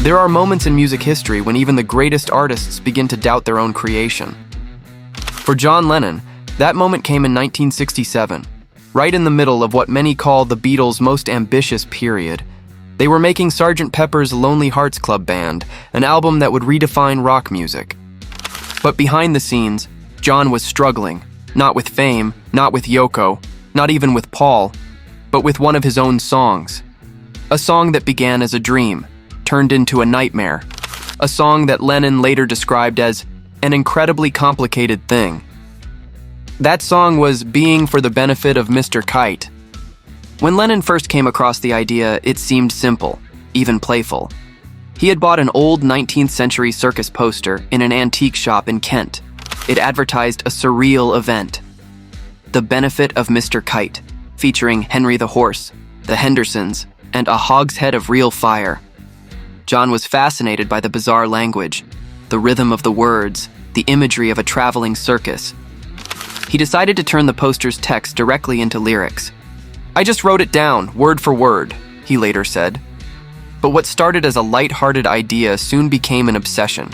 There are moments in music history when even the greatest artists begin to doubt their own creation. For John Lennon, that moment came in 1967, right in the middle of what many call the Beatles' most ambitious period. They were making Sgt. Pepper's Lonely Hearts Club Band, an album that would redefine rock music. But behind the scenes, John was struggling, not with fame, not with Yoko, not even with Paul, but with one of his own songs. A song that began as a dream, turned into a nightmare. A song that Lennon later described as an incredibly complicated thing. That song was Being for the Benefit of Mr. Kite. When Lennon first came across the idea, it seemed simple, even playful. He had bought an old 19th century circus poster in an antique shop in Kent. It advertised a surreal event, The Benefit of Mr. Kite, featuring Henry the Horse, the Hendersons, and a hogshead of real fire. John was fascinated by the bizarre language, the rhythm of the words, the imagery of a traveling circus. He decided to turn the poster's text directly into lyrics. "I just wrote it down, word for word," he later said. But what started as a light-hearted idea soon became an obsession.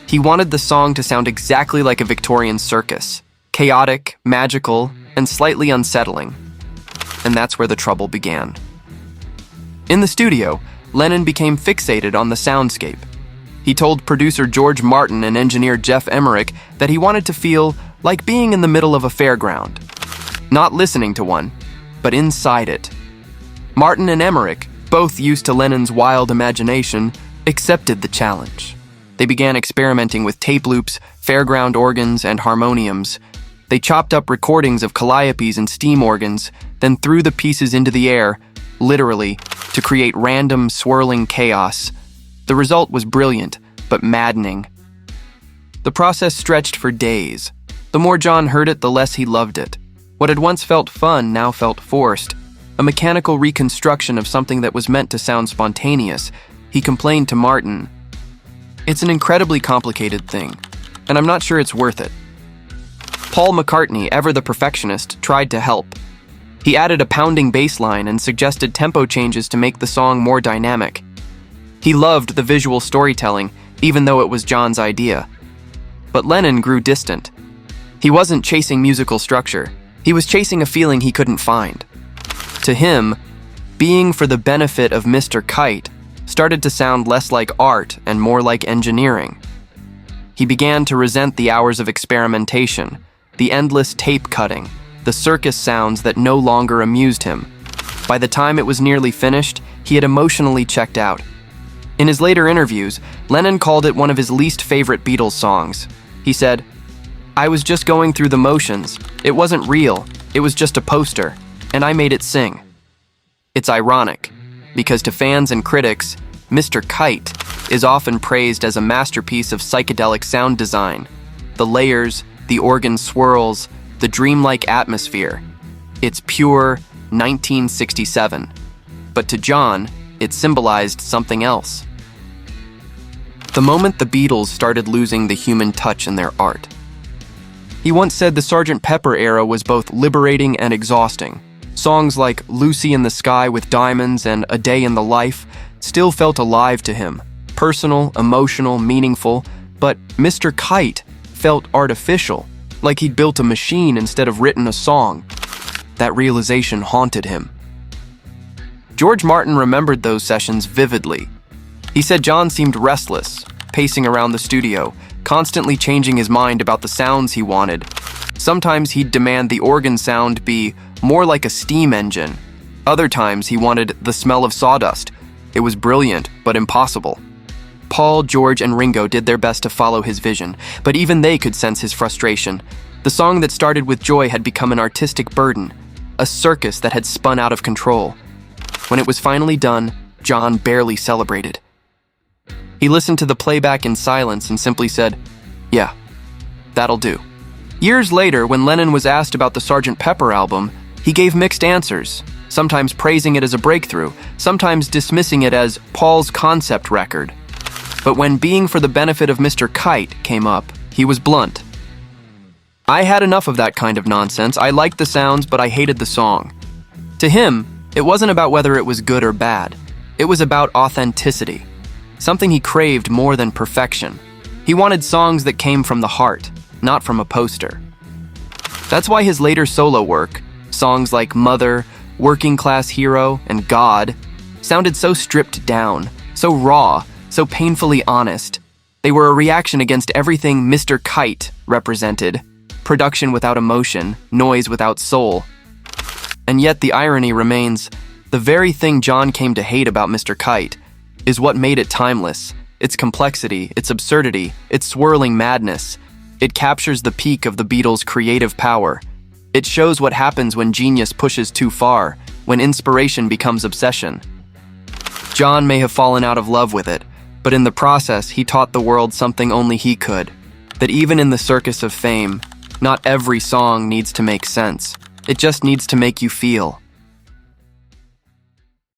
He wanted the song to sound exactly like a Victorian circus, chaotic, magical, and slightly unsettling. And that's where the trouble began. In the studio, Lennon became fixated on the soundscape. He told producer George Martin and engineer Jeff Emmerich that he wanted to feel like being in the middle of a fairground. Not listening to one, but inside it. Martin and Emmerich, both used to Lennon's wild imagination, accepted the challenge. They began experimenting with tape loops, fairground organs, and harmoniums. They chopped up recordings of calliopes and steam organs, then threw the pieces into the air, literally, to create random, swirling chaos. The result was brilliant, but maddening. The process stretched for days. The more John heard it, the less he loved it. What had once felt fun now felt forced, a mechanical reconstruction of something that was meant to sound spontaneous. He complained to Martin, "It's an incredibly complicated thing, and I'm not sure it's worth it." Paul McCartney, ever the perfectionist, tried to help. He added a pounding bass line and suggested tempo changes to make the song more dynamic. He loved the visual storytelling, even though it was John's idea. But Lennon grew distant. He wasn't chasing musical structure. He was chasing a feeling he couldn't find. To him, Being for the Benefit of Mr. Kite started to sound less like art and more like engineering. He began to resent the hours of experimentation, the endless tape cutting, the circus sounds that no longer amused him. By the time it was nearly finished, he had emotionally checked out. In his later interviews, Lennon called it one of his least favorite Beatles songs. He said, "I was just going through the motions. It wasn't real. It was just a poster, and I made it sing." It's ironic, because to fans and critics, Mr. Kite is often praised as a masterpiece of psychedelic sound design. The layers, the organ swirls, the dreamlike atmosphere. It's pure 1967. But to John, it symbolized something else. The moment the Beatles started losing the human touch in their art. He once said the Sgt. Pepper era was both liberating and exhausting. Songs like Lucy in the Sky with Diamonds and A Day in the Life still felt alive to him, personal, emotional, meaningful, but Mr. Kite felt artificial, like he'd built a machine instead of written a song. That realization haunted him. George Martin remembered those sessions vividly. He said John seemed restless, pacing around the studio, constantly changing his mind about the sounds he wanted. Sometimes he'd demand the organ sound be more like a steam engine. Other times he wanted the smell of sawdust. It was brilliant, but impossible. Paul, George, and Ringo did their best to follow his vision, but even they could sense his frustration. The song that started with joy had become an artistic burden, a circus that had spun out of control. When it was finally done, John barely celebrated. He listened to the playback in silence and simply said, "Yeah, that'll do." Years later, when Lennon was asked about the Sgt. Pepper album, he gave mixed answers, sometimes praising it as a breakthrough, sometimes dismissing it as Paul's concept record. But when Being for the Benefit of Mr. Kite came up, he was blunt. "I had enough of that kind of nonsense. I liked the sounds, but I hated the song." To him, it wasn't about whether it was good or bad. It was about authenticity. something he craved more than perfection. He wanted songs that came from the heart, not from a poster. That's why his later solo work, songs like Mother, Working Class Hero, and God, sounded so stripped down, so raw, so painfully honest. They were a reaction against everything Mr. Kite represented: production without emotion, noise without soul. And yet the irony remains, the very thing John came to hate about Mr. Kite is what made it timeless. Its complexity, its absurdity, its swirling madness. It captures the peak of the Beatles' creative power. It shows what happens when genius pushes too far, when inspiration becomes obsession. John may have fallen out of love with it, but in the process, he taught the world something only he could: that even in the circus of fame, not every song needs to make sense. It just needs to make you feel.